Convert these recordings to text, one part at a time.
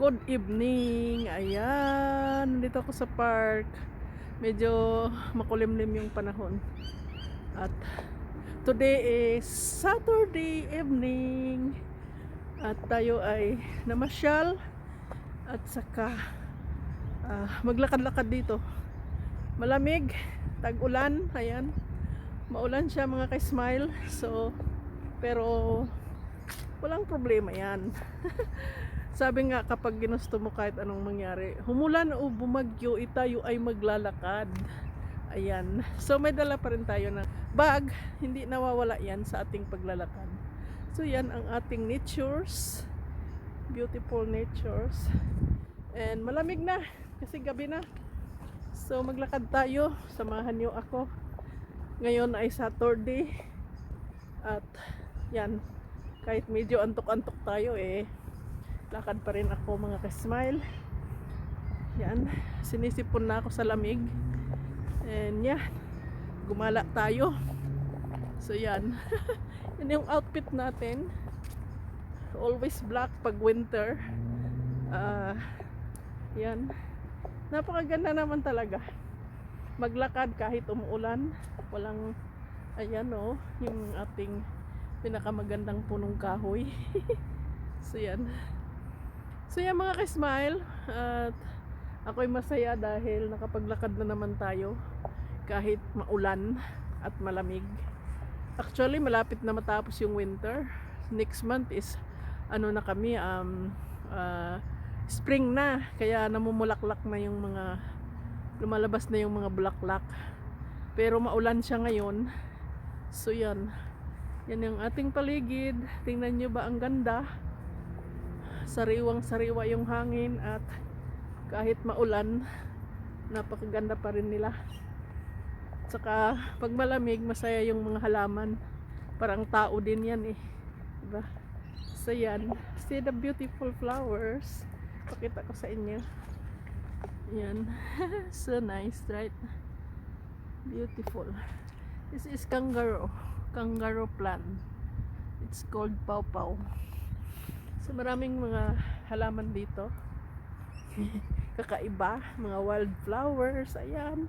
Good evening. Ayan, nandito ako sa park. Medyo makulimlim yung panahon. At today is Saturday evening. At tayo ay namasyal at saka maglakad-lakad dito. Malamig, tag-ulan, ayan. Maulan siya mga ka-smile. So, pero walang problema yan. Sabi nga kapag ginusto mo kahit anong mangyari, humulan o bumagyo, tayo ay maglalakad. Ayan. So may dala pa rin tayo ng bag, hindi nawawala yan sa ating paglalakad. So yan ang ating natures, beautiful natures. And malamig na kasi gabi na. So maglakad tayo, samahan niyo ako. Ngayon ay Saturday. At yan, kahit medyo antok-antok tayo lakad pa rin ako mga ka-smile. Yan, sinisipon na ako sa lamig. And yan, gumala tayo. So yan, yan yung outfit natin. Always black pag winter. Yan, napakaganda naman talaga maglakad kahit umuulan. Walang, ayan yung ating pinakamagandang punong kahoy. So yan. So yan mga ka-smile, at ako'y masaya dahil nakapaglakad na naman tayo kahit maulan at malamig. Actually malapit na matapos yung winter. Next month is na kami, spring na, kaya namumulaklak na yung mga, lumalabas na yung mga bulaklak. Pero maulan siya ngayon. So yan, yan yung ating paligid. Tingnan nyo ba ang ganda? Sariwang sariwa yung hangin, at kahit maulan napakaganda pa rin nila. Saka pag malamig, masaya yung mga halaman, parang tao din yan diba? So yan, see the beautiful flowers, pakita ko sa inyo yan. So nice, right? Beautiful. This is kangaroo plant. It's called pawpaw. So maraming mga halaman dito. Kakaiba, mga wildflowers. Ayan.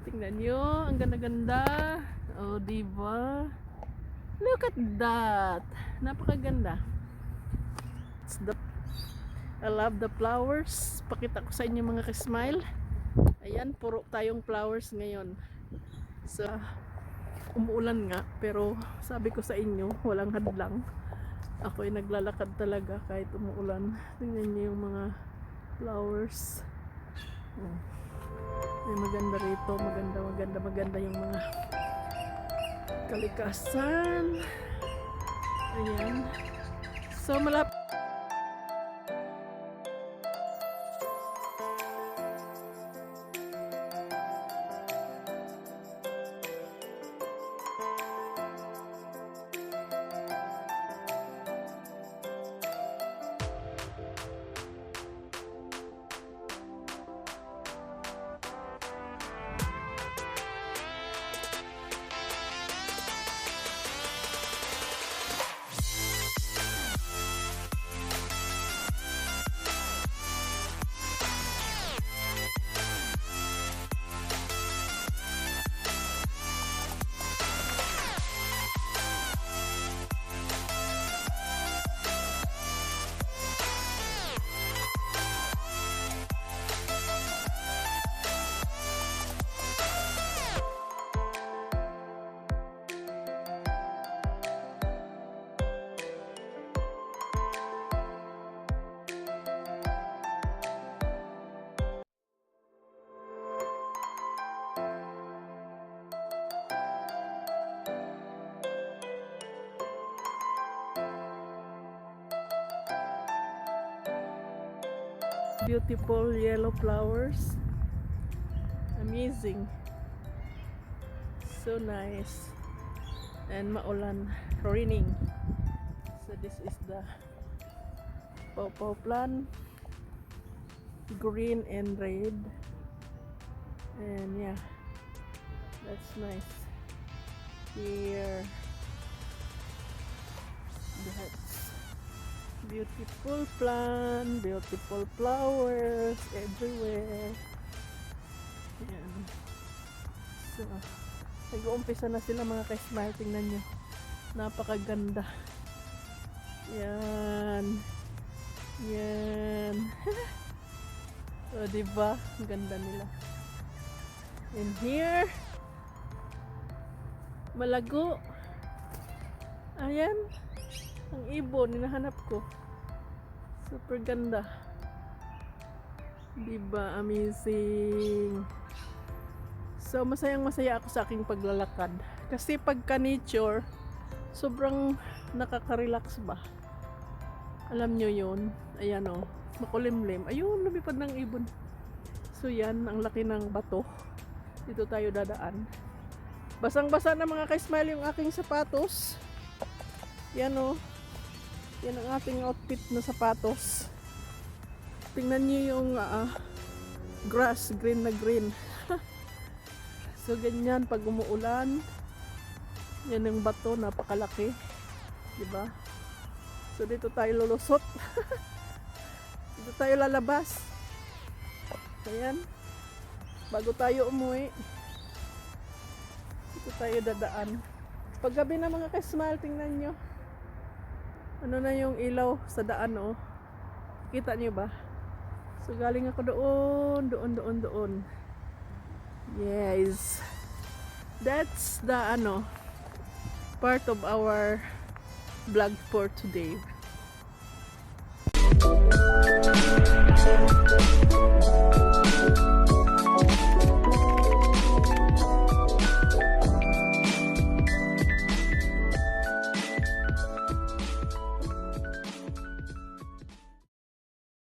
Tingnan nyo, ang ganda-ganda. Oh, diba? Look at that. Napakaganda. I love the flowers. Pakita ko sa inyo mga ka-smile. Ayan, puro tayong flowers ngayon. So, umuulan nga, pero sabi ko sa inyo, walang hadlang. Ako ay naglalakad talaga kahit umuulan. Tingnan niyo yung mga flowers. May maganda rito, maganda yung mga kalikasan. Ayan. So malapit. Beautiful yellow flowers. Amazing. So nice. And maulan, raining. So this is the pawpaw plant. Green and red. And yeah, that's nice. Here, that's Beautiful plant, beautiful flowers everywhere. Yan. So, nag-uumpisa na sila mga ka-smile. Tingnan nyo. Napakaganda. Yan. Yan. O, diba? Ang ganda nila. And here, malago. Ayan. Ang ibon, hinahanap ko. Super ganda. Diba? Amazing. So, masayang masaya ako sa aking paglalakad. Kasi pagka nature, sobrang nakaka-relax ba? Alam nyo yun? Ayan o. Makulimlim. Ayun, lumipad ng ibon. So, yan. Ang laki ng bato. Dito tayo dadaan. Basang-basa na mga ka-smile yung aking sapatos. Yan o. Yan ang ating outfit na sapatos. Tingnan nyo yung grass, green na green. So ganyan pag umuulan. Yan yung bato, napakalaki. Diba? So dito tayo lulusot. Dito tayo lalabas. Ayan. Bago tayo umuwi. Dito tayo dadaan. Paggabi na mga ka-smile, tingnan nyo. Ano na yung ilaw sa daan, oh. Kita niyo ba? So galing ako doon. Yes. That's the part of our vlog for today.